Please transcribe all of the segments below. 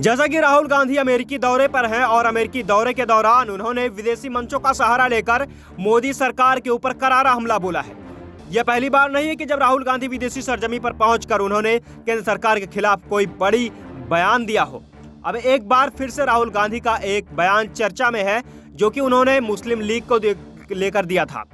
जैसा कि राहुल गांधी अमेरिकी दौरे पर हैं और अमेरिकी दौरे के दौरान उन्होंने विदेशी मंचों का सहारा लेकर मोदी सरकार के ऊपर करारा हमला बोला है। यह पहली बार नहीं है कि जब राहुल गांधी विदेशी सरजमी पर पहुंचकर उन्होंने केंद्र सरकार के खिलाफ कोई बड़ी बयान दिया हो। अब एक बार फिर से राहुल गांधी का एक बयान चर्चा में है, जो कि उन्होंने मुस्लिम लीग को लेकर दिया था।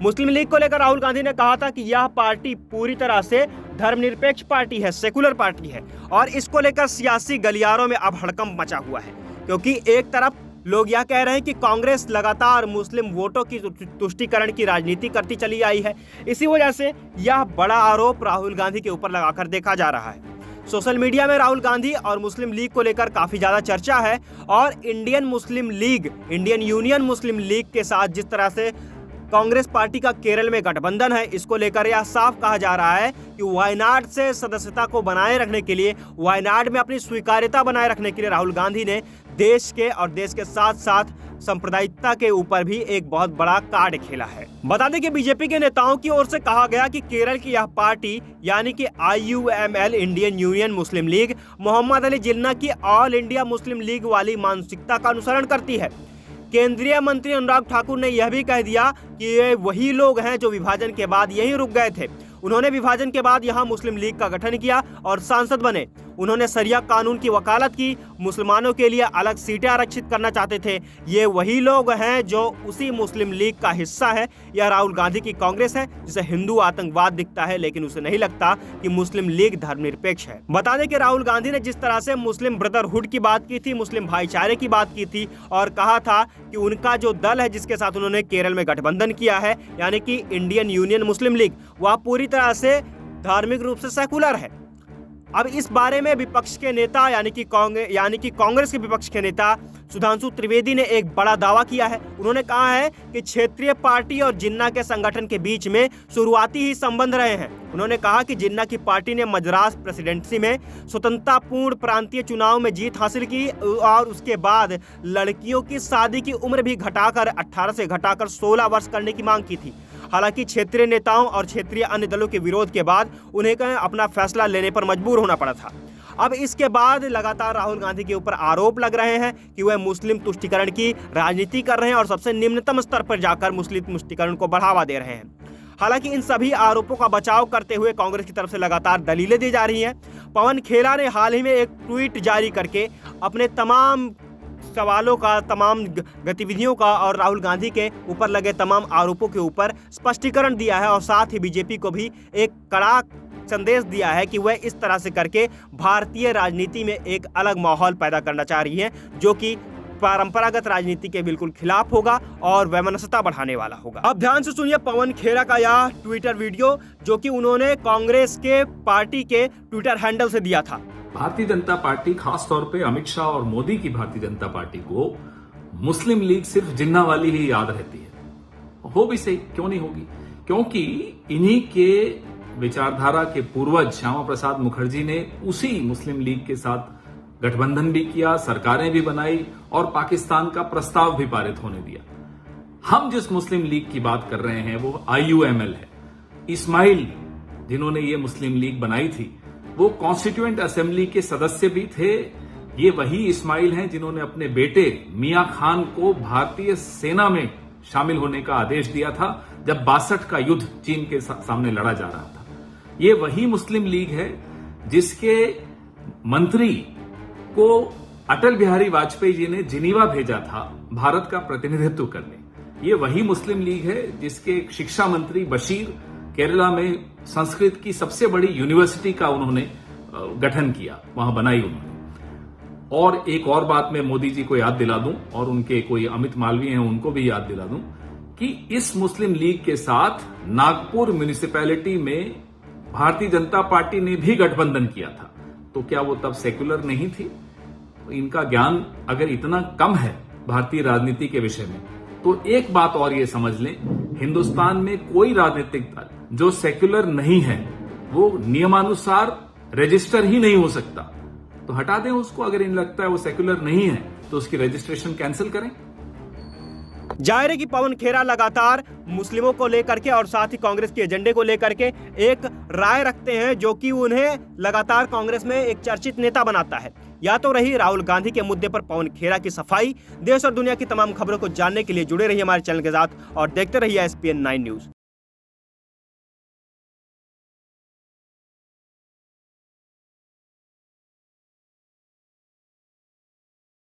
मुस्लिम लीग को लेकर राहुल गांधी ने कहा था कि यह पार्टी पूरी तरह से धर्मनिरपेक्ष पार्टी है, सेकुलर पार्टी है, और इसको लेकर सियासी गलियारों में अब हड़कंप मचा हुआ है। क्योंकि एक तरफ लोग यह कह रहे हैं कि कांग्रेस लगातार मुस्लिम वोटों की तुष्टीकरण की राजनीति करती चली आई है। इसी वजह से यह बड़ा आरोप राहुल गांधी के ऊपर लगाकर देखा जा रहा है। सोशल मीडिया में राहुल गांधी और मुस्लिम लीग को लेकर काफी ज्यादा चर्चा है, और Indian Muslim League, Indian Union Muslim League के साथ जिस तरह से कांग्रेस पार्टी का केरल में गठबंधन है, इसको लेकर यह साफ कहा जा रहा है कि वायनाड से सदस्यता को बनाए रखने के लिए, वायनाड में अपनी स्वीकार्यता बनाए रखने के लिए राहुल गांधी ने देश के साथ साथ सांप्रदायिकता के ऊपर भी एक बहुत बड़ा कार्ड खेला है। बता दें कि बीजेपी के नेताओं की ओर से कहा गया कि केरल की यह पार्टी यानी कि IUML, Indian Union Muslim league, Mohammad Ali Jinnah की ऑल इंडिया मुस्लिम लीग वाली मानसिकता का अनुसरण करती है। केंद्रीय मंत्री अनुराग ठाकुर ने यह भी कह दिया कि ये वही लोग हैं जो विभाजन के बाद यहीं रुक गए थे। उन्होंने विभाजन के बाद यहां मुस्लिम लीग का गठन किया और सांसद बने। उन्होंने शरिया कानून की वकालत की, मुसलमानों के लिए अलग सीटें आरक्षित करना चाहते थे। ये वही लोग हैं जो उसी मुस्लिम लीग का हिस्सा है। यह राहुल गांधी की कांग्रेस है जिसे हिंदू आतंकवाद दिखता है, लेकिन उसे नहीं लगता कि मुस्लिम लीग धर्मनिरपेक्ष है। बता दें कि राहुल गांधी ने जिस तरह से मुस्लिम ब्रदरहुड की बात की थी, मुस्लिम भाईचारे की बात की थी, और कहा था कि उनका जो दल है जिसके साथ उन्होंने केरल में गठबंधन किया है, यानी कि इंडियन यूनियन मुस्लिम लीग, वह पूरी तरह से धार्मिक रूप से सेकुलर है। अब इस बारे में विपक्ष के नेता यानी कि कांग्रेस के विपक्ष के नेता सुधांशु त्रिवेदी ने एक बड़ा दावा किया है। उन्होंने कहा है कि क्षेत्रीय पार्टी और जिन्ना के संगठन के बीच में शुरुआती ही संबंध रहे हैं। उन्होंने कहा कि जिन्ना की पार्टी ने मद्रास प्रेसिडेंसी में स्वतंत्रतापूर्ण प्रांतीय चुनाव में जीत हासिल की और उसके बाद लड़कियों की शादी की उम्र भी घटाकर 18 से घटाकर 16 वर्ष करने की मांग की थी। हालांकि क्षेत्रीय नेताओं और क्षेत्रीय अन्य दलों के विरोध के बाद उन्हें अपना फैसला लेने पर मजबूर होना पड़ा था। अब इसके बाद लगातार राहुल गांधी के ऊपर आरोप लग रहे हैं कि वह मुस्लिम तुष्टीकरण की राजनीति कर रहे हैं और सबसे निम्नतम स्तर पर जाकर मुस्लिम तुष्टीकरण को बढ़ावा दे रहे हैं। हालांकि इन सभी आरोपों का बचाव करते हुए कांग्रेस की तरफ से लगातार दलीलें दी जा रही हैं। पवन खेड़ा ने हाल ही में एक ट्वीट जारी करके अपने तमाम सवालों का, तमाम गतिविधियों का और राहुल गांधी के ऊपर लगे तमाम आरोपों के ऊपर स्पष्टीकरण दिया है, और साथ ही बीजेपी को भी एक कड़ा संदेश दिया है कि वह इस तरह से करके भारतीय राजनीति में एक अलग माहौल पैदा करना चाह रही है, जो कि परंपरागत राजनीति के बिल्कुल खिलाफ होगा और वैमनस्यता बढ़ाने वाला होगा। अब ध्यान से सुनिए पवन खेड़ा का यह ट्विटर वीडियो, जो कि उन्होंने कांग्रेस के पार्टी के ट्विटर हैंडल से दिया था। भारतीय जनता पार्टी, खास तौर पे अमित शाह और मोदी की भारतीय जनता पार्टी को मुस्लिम लीग सिर्फ जिन्ना वाली ही याद रहती है। हो भी सही, क्यों नहीं होगी, क्योंकि इन्हीं के विचारधारा के पूर्वज श्यामा प्रसाद मुखर्जी ने उसी मुस्लिम लीग के साथ गठबंधन भी किया, सरकारें भी बनाई और पाकिस्तान का प्रस्ताव भी पारित होने दिया। हम जिस मुस्लिम लीग की बात कर रहे हैं वो IUML है। इस्माइल, जिन्होंने ये मुस्लिम लीग बनाई थी, वो कॉन्स्टिट्यूएंट असेंबली के सदस्य भी थे। ये वही इस्माइल हैं जिन्होंने अपने बेटे मियां खान को भारतीय सेना में शामिल होने का आदेश दिया था जब 62 का युद्ध चीन के सामने लड़ा जा रहा था। ये वही मुस्लिम लीग है जिसके मंत्री को अटल बिहारी वाजपेयी जी ने जिनीवा भेजा था भारत का प्रतिनिधित्व करने। ये वही मुस्लिम लीग है जिसके शिक्षा मंत्री बशीर केरला में संस्कृत की सबसे बड़ी यूनिवर्सिटी का उन्होंने गठन किया, वहां बनाई उन्होंने। और एक और बात मैं मोदी जी को याद दिला दूं, और उनके कोई अमित मालवीय हैं उनको भी याद दिला दूं, कि इस मुस्लिम लीग के साथ नागपुर म्युनिसिपैलिटी में भारतीय जनता पार्टी ने भी गठबंधन किया था। तो क्या वो तब सेक्युलर नहीं थी? इनका ज्ञान अगर इतना कम है भारतीय राजनीति के विषय में, तो एक बात और ये समझ लें, हिंदुस्तान में कोई राजनीतिक दल जो सेक्युलर नहीं है वो नियमानुसार रजिस्टर ही नहीं हो सकता। तो हटा दें उसको। अगर इन्हें लगता है वो सेक्युलर नहीं है तो उसकी रजिस्ट्रेशन कैंसिल करें। जाहिर है कि पवन खेरा लगातार मुस्लिमों को लेकर के और साथ ही कांग्रेस के एजेंडे को लेकर के एक राय रखते हैं, जो कि उन्हें लगातार कांग्रेस में एक चर्चित नेता बनाता है। या तो रही राहुल गांधी के मुद्दे पर पवन खेरा की सफाई। देश और दुनिया की तमाम खबरों को जानने के लिए जुड़े रहिए हमारे चैनल के साथ और देखते रहिए SPN 9 न्यूज।